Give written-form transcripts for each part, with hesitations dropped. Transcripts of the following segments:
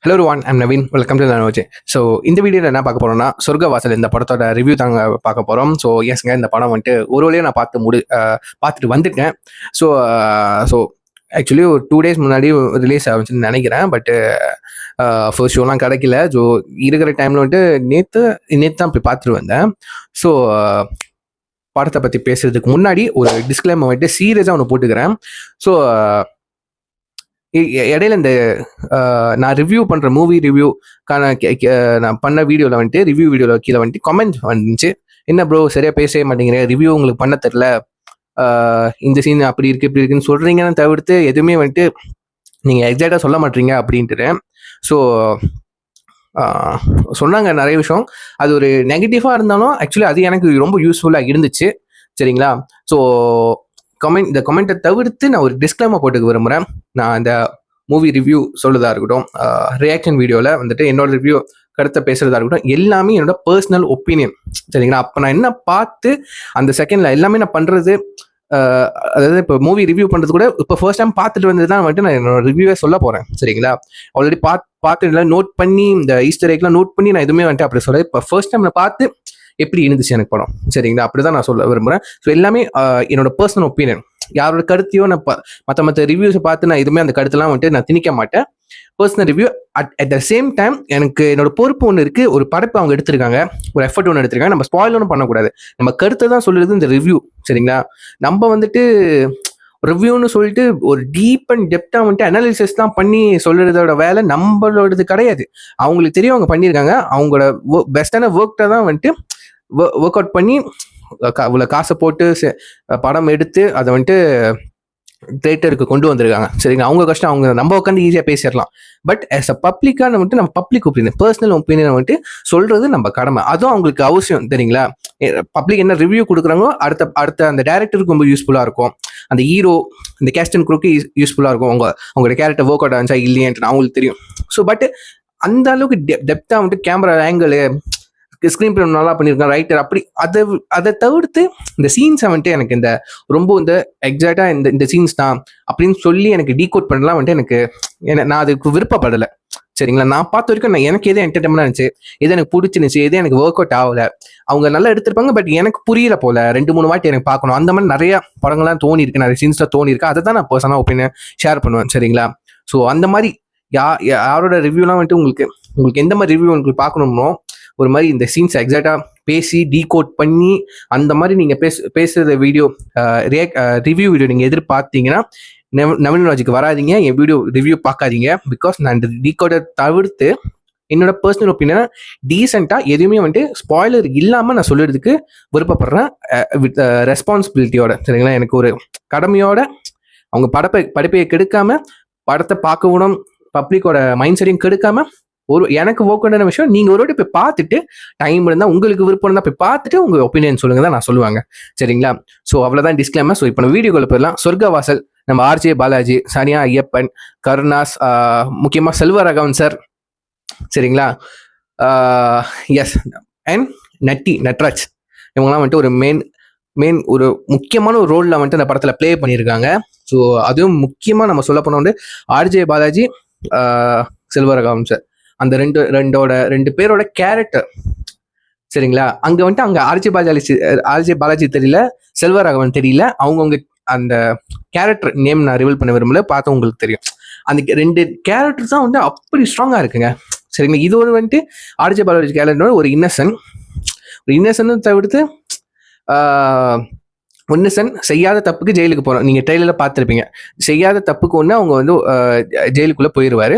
Hello one I'm Naveen, welcome to நனோஜே. So இந்த வீடியோவில் என்ன பார்க்க போகிறோம்னா, சொர்க்கவாசல் இந்த படத்தோட ரிவ்யூ தாங்க பார்க்க போகிறோம். ஸோ எஸ்ங்க, இந்த படம் வந்துட்டு ஒரு வழியாக நான் பார்த்துட்டு வந்துட்டேன். ஸோ ஸோ ஆக்சுவலி ஒரு 2 days முன்னாடி ரிலீஸ் ஆச்சுன்னு நினைக்கிறேன். பட்டு ஃபர்ஸ்ட் ஷோலாம் கிடைக்கல. ஸோ இருக்கிற டைமில் வந்துட்டு நேற்று தான் போய் பார்த்துட்டு வந்தேன். ஸோ படத்தை பற்றி பேசுறதுக்கு முன்னாடி ஒரு டிஸ்க்ளைமர் வந்துட்டு சீரியஸாக ஒன்று போட்டுக்கிறேன். ஸோ இடையில இந்த நான் ரிவ்யூ பண்ணுற மூவி ரிவ்யூக்கான நான் பண்ண வீடியோவில் வந்துட்டு ரிவ்யூ வீடியோவில் கீழே வந்துட்டு கமெண்ட் வந்துச்சு, என்ன ப்ரோ சரியாக பேசவே மாட்டேங்கிறேன், ரிவ்யூ உங்களுக்கு பண்ண தெரில, இந்த சீன் அப்படி இருக்குது இப்படி இருக்குன்னு சொல்கிறீங்கன்னு தவிர்த்து எதுவுமே வந்துட்டு நீங்கள் எக்ஸாக்டாக சொல்ல மாட்டீங்க அப்படின்ட்டு. ஸோ சொன்னாங்க நிறைய விஷயம். அது ஒரு நெகட்டிவாக இருந்தாலும் ஆக்சுவலி அது எனக்கு ரொம்ப யூஸ்ஃபுல்லாக இருந்துச்சு. சரிங்களா? ஸோ இந்த கமெண்ட்டை தவிர்த்து நான் ஒரு டிஸ்க்ளைமர் போட்டுக்க விரும்புகிறேன். நான் இந்த மூவி ரிவ்யூ சொல்லுறதா இருக்கட்டும், ரியாக்ஷன் வீடியோவில் வந்துட்டு என்னோட ரிவ்யூ கருத்தை பேசுறதா இருக்கட்டும், எல்லாமே என்னோட பர்சனல் ஒப்பீனியன். சரிங்களா? அப்போ நான் என்ன பார்த்து அந்த செகண்டில் எல்லாமே நான் பண்ணுறது, அதாவது இப்போ மூவி ரிவ்யூ பண்ணுறது கூட இப்போ ஃபர்ஸ்ட் டைம் பார்த்துட்டு வந்து தான் வந்துட்டு நான் என்னோட ரிவ்யூவே சொல்ல போகிறேன். சரிங்களா? ஆல்ரெடி பார்த்து நோட் பண்ணி இந்த ஈஸ்டர் எக்லாம் நோட் பண்ணி நான் எதுவுமே வந்துட்டு அப்படி சொல்ல, இப்போ ஃபர்ஸ்ட் டைம் நான் பார்த்து எப்படி இருந்துச்சு எனக்கு படம். சரிங்களா? அப்படிதான் நான் சொல்ல விரும்புகிறேன். ஸோ எல்லாமே என்னோட பர்சனல் ஒப்பீனியன். யாரோட கருத்தையோ நான் மற்ற ரிவ்யூஸை பார்த்து நான் எதுவுமே அந்த கருத்துலாம் வந்துட்டு நான் திணிக்க மாட்டேன். Personal review. At the same time எனக்கு என்னோட பொறுப்பு ஒன்று இருக்குது. ஒரு படைப்பு அவங்க எடுத்திருக்காங்க, ஒரு எஃபர்ட் ஒன்று எடுத்திருக்காங்க. நம்ம ஸ்பாயில் ஒன்றும் பண்ணக்கூடாது. நம்ம கருத்தை தான் சொல்லுறது இந்த ரிவ்யூ. சரிங்களா? நம்ம வந்துட்டு ரிவ்யூன்னு சொல்லிட்டு ஒரு டீப் அண்ட் டெப்த்தாக வந்துட்டு அனாலிசிஸ் தான் பண்ணி சொல்லுறதோட வேலை நம்மளோடது கிடையாது. அவங்களுக்கு தெரியும், அவங்க பண்ணியிருக்காங்க. அவங்களோட பெஸ்டான ஒர்க்கை தான் வந்துட்டு ஒர்க் அவுட் பண்ணி இவ்வளோ காசை போட்டு படம் எடுத்து அதை வந்துட்டு தியேட்டருக்கு கொண்டு வந்திருக்காங்க. சரிங்களா? அவங்க கஷ்டம், அவங்க நம்ம உட்காந்து ஈஸியாக பேசிடலாம். பட் ஆஸ் அ பப்ளிக்கான வந்துட்டு நம்ம பப்ளிக் ஒப்பீனியன், பர்சனல் ஒப்பீனியன் வந்துட்டு சொல்றது நம்ம கடமை. அதுவும் அவங்களுக்கு அவசியம். தெரியுங்களா? பப்ளிக் என்ன ரிவ்யூ கொடுக்குறாங்களோ அடுத்த அந்த டேரக்டருக்கு ரொம்ப யூஸ்ஃபுல்லாக இருக்கும், அந்த ஹீரோ இந்த கேஸ்ட் அண்ட் க்ரூக்கு யூஸ்ஃபுல்லாக இருக்கும். அவங்களோட கேரக்டர் ஒர்க் அவுட் ஆச்சா இல்லையன்ட்டு அவங்களுக்கு தெரியும். ஸோ பட் அந்த அளவுக்கு டெப்த்தாக வந்துட்டு கேமரா ஆங்கிள், ஸ்க்ரீன் பிளே நல்லா பண்ணியிருக்கான் ரைட்டர், அப்படி அதை தவிர்த்து இந்த சீன்ஸை வந்துட்டு எனக்கு இந்த ரொம்ப இந்த எக்ஸாக்டாக இந்த சீன்ஸ் தான் அப்படின்னு சொல்லி எனக்கு டீகோட் பண்ணலாம் வந்துட்டு நான் அதுக்கு விருப்பப்படலை. சரிங்களா? நான் பார்த்த வரைக்கும் எனக்கு எது என்டர்டைன்மெண்டாக இருந்துச்சு, எது எனக்கு பிடிச்சிருந்துச்சு, எது எனக்கு ஒர்க் அவுட் ஆகலை. அவங்க நல்லா எடுத்திருப்பாங்க, பட் எனக்கு புரியல போல. 2-3 வாட்டி எனக்கு பார்க்கணும். அந்த மாதிரி நிறைய படங்கள்லாம் தோணி இருக்கு, நிறைய சீன்ஸ்லாம் தோணி இருக்கு. அதை தான் நான் பர்சனலாக ஒப்பீனியன் ஷேர் பண்ணுவேன். சரிங்களா? ஸோ அந்த மாதிரி யாரோட ரிவ்யூலாம் வந்துட்டு உங்களுக்கு எந்த மாதிரி ரிவ்யூ உங்களுக்கு பார்க்கணுமோ, ஒரு மாதிரி இந்த சீன்ஸ் எக்ஸாக்டாக பேசி டீகோட் பண்ணி அந்த மாதிரி நீங்கள் பேசுகிற வீடியோ ரிவ்யூ வீடியோ நீங்கள் எதிர்பார்த்தீங்கன்னா நவீனராஜுக்கு வராதிங்க, என் வீடியோ ரிவ்யூ பார்க்காதீங்க. பிகாஸ் நான் இந்த டீகோடை தவிர்த்து என்னோட பர்சனல் ஒப்பீனியனை டீசெண்டாக எதுவுமே வந்துட்டு ஸ்பாய்லர் இல்லாமல் நான் சொல்லுறதுக்கு விருப்பப்படுறேன், வித் ரெஸ்பான்சிபிலிட்டியோட. சரிங்களா? எனக்கு ஒரு கடமையோட அவங்க படைப்பையை கெடுக்காம படத்தை பார்க்கணும், பப்ளிக்கோட மைண்ட் செட்டையும் கெடுக்காம எனக்கு ஓகேன விஷயம். நீங்க ஒரு வாட்டி போய் பார்த்துட்டு, டைம் இருந்தா, உங்களுக்கு விருப்பம் இருந்தா போய் பார்த்துட்டு உங்க ஒப்பீனியன் சொல்லுங்க தான் நான் சொல்லுவாங்க. சரிங்களா? ஸோ அவ்வளவுதான் டிஸ்க்ளைமர். ஸோ இப்போ நம்ம வீடியோக்குள்ள போயிடலாம். சொர்க்கவாசல் நம்ம ஆர்ஜே பாலாஜி, சானியா ஐயப்பன், கருணாஸ், முக்கியமா செல்வராகவன் சார். சரிங்களா? எஸ், அண்ட் நட்ராஜ், இவங்கலாம் வந்துட்டு ஒரு மெயின் ஒரு முக்கியமான ஒரு ரோல்ல வந்துட்டு அந்த படத்துல பிளே பண்ணியிருக்காங்க. ஸோ அதுவும் முக்கியமா நம்ம சொல்ல போன வந்து ஆர்ஜே பாலாஜி, செல்வராகவன் சார், அந்த ரெண்டு பேரோட கேரக்டர். சரிங்களா? அங்க வந்துட்டு அங்க ஆர்ஜே பாலாஜி தெரியல, செல்வராகவன் தெரியல. அவங்கவுங்க அந்த கேரக்டர் நேம் நான் ரிவீல் பண்ண விரும்பல, பார்த்து உங்களுக்கு தெரியும். அந்த 2 கேரக்டர் தான் வந்து அப்படி ஸ்ட்ராங்கா இருக்குங்க. சரிங்களா? இது ஒரு வந்துட்டு ஆர்ஜே பாலாஜி கேரக்டர் ஒரு இன்னசென்ட் தவிர்த்து செய்யாத தப்புக்கு ஜெயிலுக்கு போறோம். நீங்க ட்ரெயிலர்ல பார்த்துருப்பீங்க. செய்யாத தப்புக்கு ஒன்று அவங்க வந்து ஜெயிலுக்குள்ள போயிடுவாரு.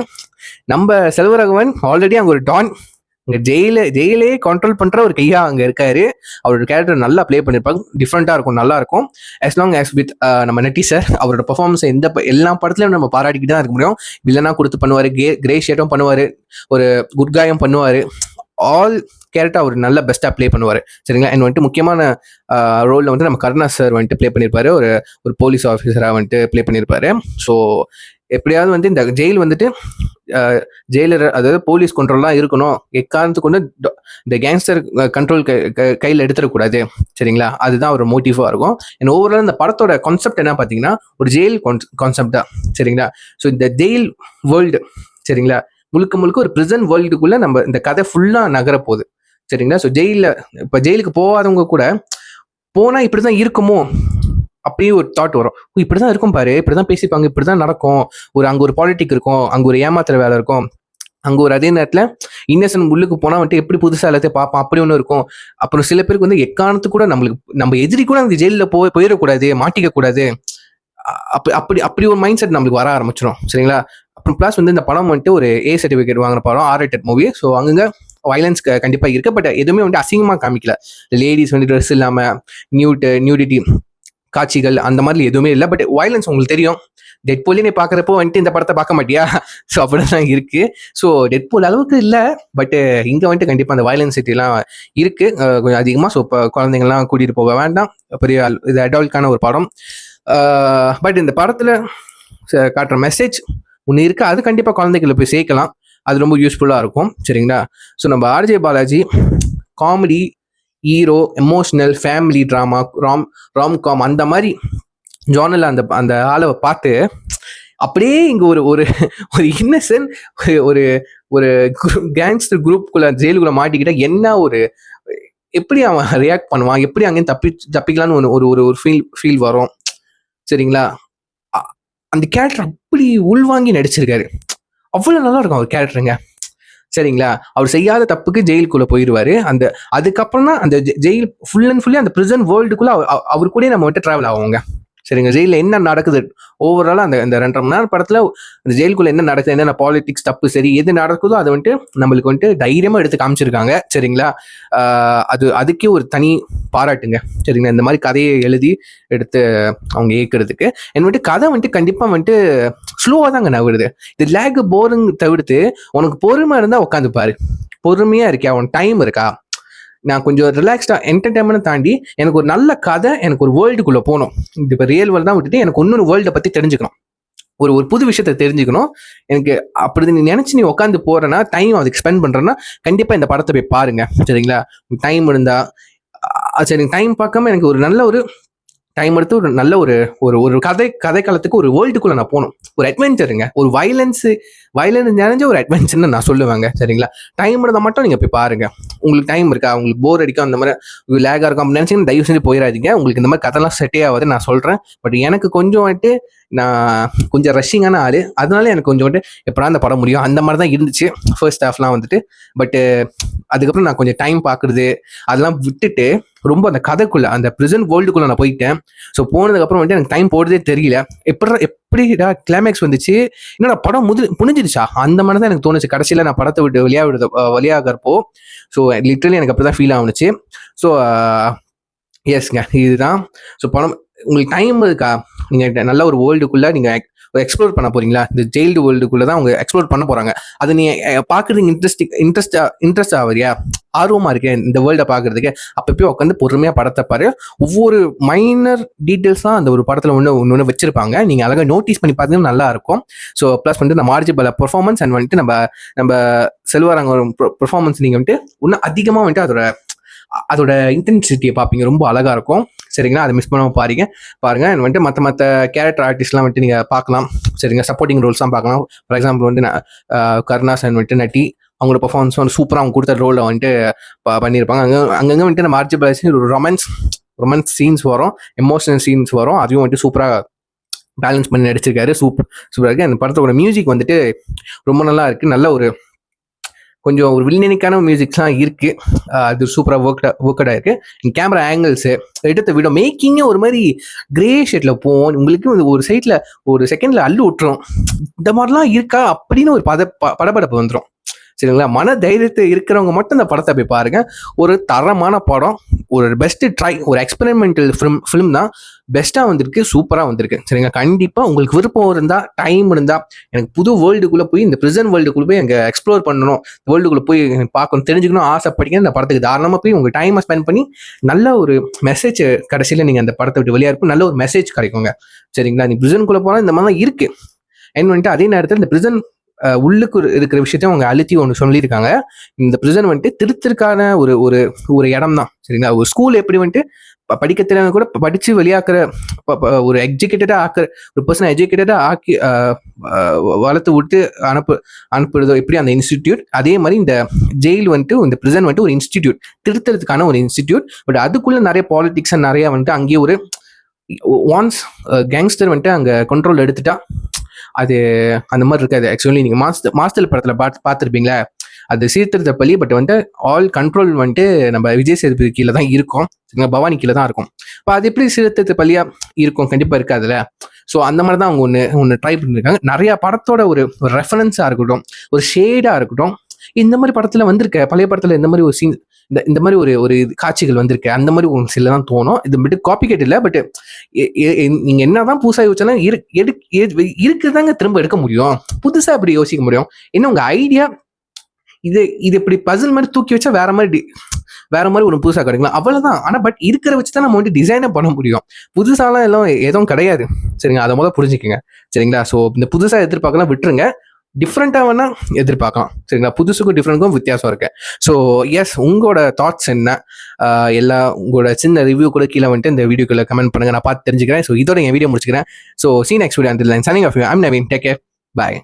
நம்ம செல்வராகவன் ஆல்ரெடி அங்கே ஒரு டான், அங்கே ஜெயிலே கண்ட்ரோல் பண்ற ஒரு கையா அங்கே இருக்காரு. அவரோட கேரக்டர் நல்லா பிளே பண்ணிருப்பாங்க, டிஃப்ரெண்டா இருக்கும், நல்லா இருக்கும். as long as with நம்ம நட்டி சார், அவரோட பெர்ஃபார்மன்ஸ் எல்லா படத்துலையும் நம்ம பாராட்டிக்கிட்டு தான் இருக்க முடியும். வில்லனா கொடுத்து பண்ணுவாரு, கிரே ஷேட்டும் பண்ணுவாரு, ஒரு குட் காயம் பண்ணுவாரு. ஆல் கேரக்டர் அவர் நல்ல பெஸ்ட்டாக ப்ளே பண்ணுவார். சரிங்களா? அண்ட் வந்துட்டு முக்கியமான ரோலில் வந்துட்டு நம்ம கருணா சார் வந்துட்டு ப்ளே பண்ணியிருப்பாரு, ஒரு போலீஸ் ஆஃபீஸராக வந்துட்டு ப்ளே பண்ணியிருப்பாரு. ஸோ எப்படியாவது வந்து இந்த ஜெயில் வந்துட்டு ஜெயிலர், அதாவது போலீஸ் கண்ட்ரோல்லாம் இருக்கணும், எக்காரணத்துக்கு கொண்டு இந்த கேங்ஸ்டர் கண்ட்ரோல் கையில் எடுத்துடக்கூடாது. சரிங்களா? அதுதான் ஒரு மோட்டிவாக இருக்கும். அண்ட் ஓவரால் இந்த படத்தோட கான்செப்ட் என்ன பார்த்தீங்கன்னா ஒரு ஜெயில் கான்செப்ட் தான். சரிங்களா? ஸோ இந்த ஜெயில் வேர்ல்டு, சரிங்களா, முழுக்க முழுக்க ஒரு பிரிசன் வேர்ல்டுக்குள்ள நம்ம இந்த கதை ஃபுல்லா நகர போகுது. சரிங்களா? ஸோ இப்ப ஜெயிலுக்கு போகாதவங்க கூட போனா இப்படிதான் இருக்குமோ அப்படியே ஒரு தாட் வரும். இப்படிதான் இருக்கும் பாரு, இப்படிதான் பேசிப்பாங்க, இப்படிதான் நடக்கும், அங்க ஒரு பாலிட்டிக் இருக்கும், அங்க ஒரு ஏமாத்துற வேலை இருக்கும், அங்க ஒரு அதே நேரத்துல இன்னசென்ட் உள்ளுக்கு போனா வந்துட்டு எப்படி புதுசா எல்லாத்தையும் பார்ப்பான், அப்படி ஒண்ணு இருக்கும். அப்புறம் சில பேருக்கு வந்து எக்காரணத்து கூட நம்ம எதிரி கூட அந்த ஜெயில போயிடக்கூடாது, மாட்டிக்க கூடாது, அப்படி அப்படி ஒரு மைண்ட் செட் நம்மளுக்கு வர ஆரம்பிச்சிடும். சரிங்களா? அப்புறம் பிளஸ் வந்து இந்த படம் வந்துட்டு ஒரு ஏ சர்டிஃபிகேட் வாங்குற படம், R-rated மூவி. ஸோ அங்கங்க வயலன்ஸ் கண்டிப்பா இருக்கு. பட் எதுவுமே வந்து அசிங்கமா காமிக்கல. லேடிஸ் வந்து ட்ரெஸ் இல்லாம நியூடிட்டி காட்சிகள் அந்த மாதிரி எதுவுமே இல்லை. பட் வயலன்ஸ் உங்களுக்கு தெரியும். டெட்பூலே நீ பாக்குறப்போ வந்துட்டு இந்த படத்தை பார்க்க மாட்டியா? ஸோ அப்படிதான் இருக்கு. ஸோ டெட்பூல் அளவுக்கு இல்லை, பட் இங்க வந்துட்டு கண்டிப்பா அந்த வயலன்சிட்டி எல்லாம் இருக்கு கொஞ்சம் அதிகமா. ஸோ இப்போ குழந்தைங்கள்லாம் கூட்டிட்டு போக வேண்டாம், பெரிய இது அடல்ட்கான ஒரு படம். பட் இந்த படத்துல காட்டுற மெசேஜ் ஒன்று இருக்கு, அது கண்டிப்பா குழந்தைகளை போய் சேர்க்கலாம், அது ரொம்ப யூஸ்ஃபுல்லா இருக்கும். சரிங்களா? ஸோ நம்ம RJ Balaji comedy, hero, emotional, family drama, romcom அந்த மாதிரி ஜானல் அந்த ஆளை பார்த்து அப்படியே இங்க ஒரு ஒரு ஒரு இன்னசென்ட் ஒரு ஒரு கேங்ஸ்டர் குரூப்புக்குள்ள ஜெயிலுக்குள்ள மாட்டிக்கிட்டா என்ன ஒரு எப்படி அவன் ரியாக்ட் பண்ணுவான், எப்படி அங்கேயும் தப்பிக்கலான்னு ஒரு ஒரு ஃபீல் வரும். சரிங்களா? அந்த கேரக்டர் அப்படி உள்வாங்கி நடிச்சிருக்காரு. அவ்வளவு நல்லா இருக்கும் அவர் கேரக்டருங்க. சரிங்களா? அவர் செய்யாத தப்புக்கு ஜெயிலுக்குள்ள போயிடுவாரு. அதுக்கப்புறம் தான் அந்த ஜெயில் ஃபுல் அண்ட் ஃபுல்லி அந்த பிரிசன் வேர்ல்டுக்குள்ள அவர் கூட நம்ம விட்டு டிராவல் ஆகுங்க. சரிங்க? ஜெயில என்ன நடக்குது ஓவராலா அந்த 2.5 மணி நேரம் படத்துல அந்த ஜெயிலுக்குள்ள என்ன நடக்குது, என்னென்ன பாலிடிக்ஸ் தப்பு சரி எது நடக்குதோ அதை வந்துட்டு நம்மளுக்கு வந்துட்டு தைரியமா எடுத்து காமிச்சிருக்காங்க. சரிங்களா? அதுக்கே ஒரு தனி பாராட்டுங்க. சரிங்களா? இந்த மாதிரி கதையை எழுதி எடுத்து அவங்க ஏற்கிறதுக்கு வந்துட்டு கதை வந்துட்டு கண்டிப்பா வந்துட்டு ஸ்லோவா தாங்க நகருது. இது லேக் போரிங் தவிர்த்து உனக்கு பொறுமை இருந்தா உட்காந்து பாரு. பொறுமையா இருக்கியா, உனக்கு டைம் இருக்கா, நான் கொஞ்சம் ரிலாக்ஸ்டா என்டர்டைன்மெண்ட் தாண்டி எனக்கு ஒரு நல்ல கதை, எனக்கு ஒரு வேர்ல்டுக்குள்ள போகணும், இப்போ ரியல் வேர்ல்டு தான் விட்டுட்டு எனக்கு இன்னொரு வேர்ல்டை பத்தி தெரிஞ்சுக்கணும், ஒரு புது விஷயத்த தெரிஞ்சுக்கணும் எனக்கு, அப்படி நீ நினைச்சு நீ உட்காந்து போறேன்னா டைம் அதுக்கு ஸ்பெண்ட் பண்றேன்னா கண்டிப்பா இந்த படத்தை போய் பாருங்க. சரிங்களா? டைம் இருந்தா சரி, டைம் பார்க்காம எனக்கு ஒரு நல்ல ஒரு டைம் எடுத்து ஒரு நல்ல ஒரு கதை காலத்துக்கு ஒரு வேர்ல்டுக்குள்ள நான் போகணும், ஒரு அட்வென்ச்சருங்க, ஒரு வயலன்ஸ் நிறைஞ்ச ஒரு அட்வென்ச்சர்னு நான் சொல்லுவேங்க. சரிங்களா? டைம் இருந்தால் மட்டும் நீங்க போய் பாருங்க. உங்களுக்கு டைம் இருக்கா, உங்களுக்கு போர் அடிக்கும், அந்த மாதிரி லேகா இருக்கும் அப்படின்னு நினைச்சீங்கன்னா தயவு செஞ்சு போயிடாதீங்க. உங்களுக்கு இந்த மாதிரி கதைலாம் செட்டே ஆகாது நான் சொல்றேன். பட் எனக்கு கொஞ்சம் வந்துட்டு நான் கொஞ்சம் ரஷ்ஷிங்கான ஆளு, அதனால எனக்கு கொஞ்சம் வந்துட்டு எப்படா அந்த படம் முடியும் அந்த மாதிரி தான் இருந்துச்சு ஃபர்ஸ்ட் ஹாஃப்லாம் வந்துட்டு. பட்டு அதுக்கப்புறம் நான் கொஞ்சம் டைம் பார்க்குறது அதெல்லாம் விட்டுட்டு ரொம்ப அந்த கதைக்குள்ள அந்த பிரிசன் வேர்ல்டுக்குள்ள நான் போயிட்டேன். ஸோ போனதுக்கப்புறம் வந்துட்டு எனக்கு டைம் போடுறதே தெரியல. எப்படிடா கிளைமேக்ஸ் வந்துச்சு, என்னடா படம் புனிஞ்சிடுச்சா அந்த மாதிரி தான் எனக்கு தோணுச்சு. கடைசியில் நான் படத்தை விட்டு வெளியாகிறப்போ ஸோ லிட்டரலி எனக்கு அப்படி தான் ஃபீல் ஆகுனுச்சு. ஸோ எஸ்ங்க, இதுதான். ஸோ படம் உங்களுக்கு டைம் இருக்கா, நீங்கள் நல்ல ஒரு வேர்ல்டுக்குள்ள நீங்கள் எக்ஸ்ப்ளோர் பண்ண போறீங்களா, இந்த ஜெயில்டு வேர்ல்டுக்குள்ள தான் அவங்க எக்ஸ்ப்ளோர் பண்ண போறாங்க. அது நீ பாக்குறதுக்கு இன்ட்ரெஸ்ட் ஆகுறியா, ஆர்வமா இருக்கேன் இந்த வேர்ல்டை பாக்குறதுக்கு, அப்பப்போ உட்காந்து பொறுமையா படத்தை பாரு. ஒவ்வொரு மைனர் டீட்டெயில்ஸ் தான் அந்த ஒரு படத்துல ஒன்று வச்சிருப்பாங்க, நீங்க அழகா நோட்டீஸ் பண்ணி பார்த்தீங்கன்னா நல்லா இருக்கும். ஸோ பிளஸ் வந்துட்டு நம்ம ஆர்ஜிபல பெர்ஃபார்மன்ஸ் அண்ட் வந்துட்டு நம்ம செல்வராங்க பெர்ஃபார்மன்ஸ் நீங்க வந்துட்டு இன்னும் அதிகமா வந்துட்டு அதோட இன்டென்சிட்டியை பார்ப்பீங்க, ரொம்ப அழகா இருக்கும். சரிங்களா? அதை மிஸ் பண்ணாம பாருங்க. வந்துட்டு மற்ற கேரக்டர் ஆர்டிஸ்ட்லாம் வந்துட்டு நீங்க பார்க்கலாம். சரிங்க? சப்போர்ட்டிங் ரோல்ஸ்லாம் பார்க்கலாம். ஃபார் எக்ஸாம்பிள் வந்து கருணாஸ் அண்ட் வந்துட்டு நட்டி, அவங்களோட பர்ஃபார்மன்ஸ் வந்து சூப்பராக அவங்க கொடுத்த ரோலில் வந்துட்டு பண்ணியிருப்பாங்க. அங்கங்கே வந்துட்டு நம்ம ஆர்ஜி பாலாஜி ஒரு ரொமான்ஸ் சீன்ஸ் வரும், எமோஷனல் சீன்ஸ் வரும், அதையும் வந்துட்டு சூப்பராக பேலன்ஸ் பண்ணி நடிச்சிருக்காரு. சூப்பராக இருக்கு. அந்த படத்தோட மியூசிக் வந்துட்டு ரொம்ப நல்லா இருக்கு. நல்ல ஒரு கொஞ்சம் ஒரு வில்லனிக்கான மியூசிக்ஸ்லாம் இருக்கு, அது சூப்பராக ஒர்க்கடாக இருக்கு. கேமரா ஆங்கிள்ஸ் எடுத்த விட மேக்கிங்கே ஒரு மாதிரி கிரே ஷேட்ல போகும், உங்களுக்கு ஒரு சைட்ல ஒரு செகண்ட்ல அள்ளு விட்டுரும். இந்த மாதிரிலாம் இருக்கா அப்படின்னு ஒரு படபடப்பு வந்துடும். சரிங்களா? மன தைரியத்தை இருக்கிறவங்க மட்டும் இந்த படத்தை போய் பாருங்க. ஒரு தரமான படம், ஒரு பெஸ்ட் ட்ரை, ஒரு எக்ஸ்பெரிமெண்டல் ஃபிலிம் தான், பெஸ்டா வந்திருக்கு, சூப்பரா வந்திருக்கு. சரிங்க? கண்டிப்பா உங்களுக்கு விருப்பம் இருந்தா, டைம் இருந்தா, எனக்கு புது வேர்ல்டுக்குள்ள போய் இந்த பிரிசன் வேர்ல்டுக்குள்ள போய் எங்க எக்ஸ்ப்ளோர் பண்ணணும், வேர்ல்டுக்குள்ள போய் பார்க்கணும், தெரிஞ்சுக்கணும் ஆசைப்பட்டீங்க, இந்த படத்துக்கு தாராளமா போய் உங்க டைமை ஸ்பெண்ட் பண்ணி நல்ல ஒரு மெசேஜ் கடைசியில நீங்க அந்த படத்தை விட்டு வெளியா இருக்கும், நல்ல ஒரு மெசேஜ் கிடைக்குங்க. சரிங்களா? நீ பிரிசனுக்குள்ள போனா இந்த மாதிரிலாம் இருக்கு. என்ன வந்துட்டு அதே நேரத்தில் இந்த பிரிசன் உள்ளுக்கு இருக்கிற விஷயத்தையும் அவங்க அழுத்தி ஒன்று சொல்லியிருக்காங்க. இந்த பிரிசன் வந்துட்டு திருத்திற்கான ஒரு ஒரு இடம் தான். சரிங்களா? ஒரு ஸ்கூல் எப்படி வந்துட்டு படிக்க தெரியாத கூட படிச்சு வெளியாக்குற ஒரு எஜுகேட்டடா ஆக்குற ஒரு பர்சன் எஜுகேட்டடா ஆக்கி வளர்த்து விட்டு அனுப்புறதோ எப்படி அந்த இன்ஸ்டிடியூட், அதே மாதிரி இந்த ஜெயில் வந்துட்டு இந்த பிரிசன் வந்துட்டு ஒரு இன்ஸ்டிடியூட், திருத்தறதுக்கான ஒரு இன்ஸ்டிடியூட். பட் அதுக்குள்ள நிறைய பாலிடிக்ஸ் நிறைய வந்துட்டு அங்கேயே ஒரு ஒன்ஸ் கேங்ஸ்டர் வந்துட்டு அங்க கண்ட்ரோல் எடுத்துட்டா அது அந்த மாதிரி இருக்காது. ஆக்சுவலி நீங்க மாஸ்டர் படத்துல பார்த்துருப்பீங்களா, அது சீர்திருத்த பள்ளி. பட் வந்துட்டு ஆல் கண்ட்ரோல் வந்துட்டு நம்ம விஜய் சேதுபதி கீழே தான் இருக்கும், பவானி கீழே தான் இருக்கும். இப்போ அது எப்படி சீர்திருத்த பள்ளியா இருக்கும்? கண்டிப்பா இருக்காதுல்ல. ஸோ அந்த மாதிரி தான் அவங்க ஒன்று ட்ரை பண்ணியிருக்காங்க. நிறைய படத்தோட ஒரு ரெஃபரன்ஸா இருக்கட்டும், ஒரு ஷேடா இருக்கட்டும், இந்த மாதிரி படத்துல வந்திருக்க, பழைய படத்துல இந்த மாதிரி ஒரு சீன், இந்த மாதிரி ஒரு காட்சிகள் வந்திருக்கு. அந்த மாதிரி ஒரு சில தான் தோணும். இது மட்டும் காப்பி கேட் இல்லை. பட் நீங்க என்னதான் புதுசா யோசிச்சாலும் இருக்குதாங்க திரும்ப எடுக்க முடியும், புதுசா எப்படி யோசிக்க முடியும்? என்ன உங்க ஐடியா இது இப்படி பசில் மாதிரி தூக்கி வச்சா வேற மாதிரி ஒரு புதுசா கிடைக்கலாம், அவ்வளவுதான். ஆனா பட் இருக்கிற வச்சு தான் நம்ம வந்து டிசைனே பண்ண முடியும். புதுசாலாம் எல்லாம் எதுவும் கிடையாது, சரிங்களா? அதை முதல்ல புரிஞ்சுக்கங்க, சரிங்களா? ஸோ இந்த புதுசா எதிர்பார்க்கலாம் விட்டுருங்க, டிஃப்ரெண்டா வேணா எதிர்பார்க்கலாம், சரிங்களா? புதுசுக்கும் டிஃப்ரெண்ட்க்கும் வித்தியாசம் இருக்கு. ஸோ எஸ், உங்களோட தாட்ஸ் என்ன? உங்களோட சின்ன ரிவ்யூ கூட கீழே வந்துட்டு இந்த வீடியோக்குள்ள கமெண்ட் பண்ணுங்க, நான் பார்த்து தெரிஞ்சுக்கிறேன். ஸோ இதோட என் வீடியோ முடிச்சுக்கிறேன். So sea next video. Signing off you. I'm Naveen. Take care. Bye.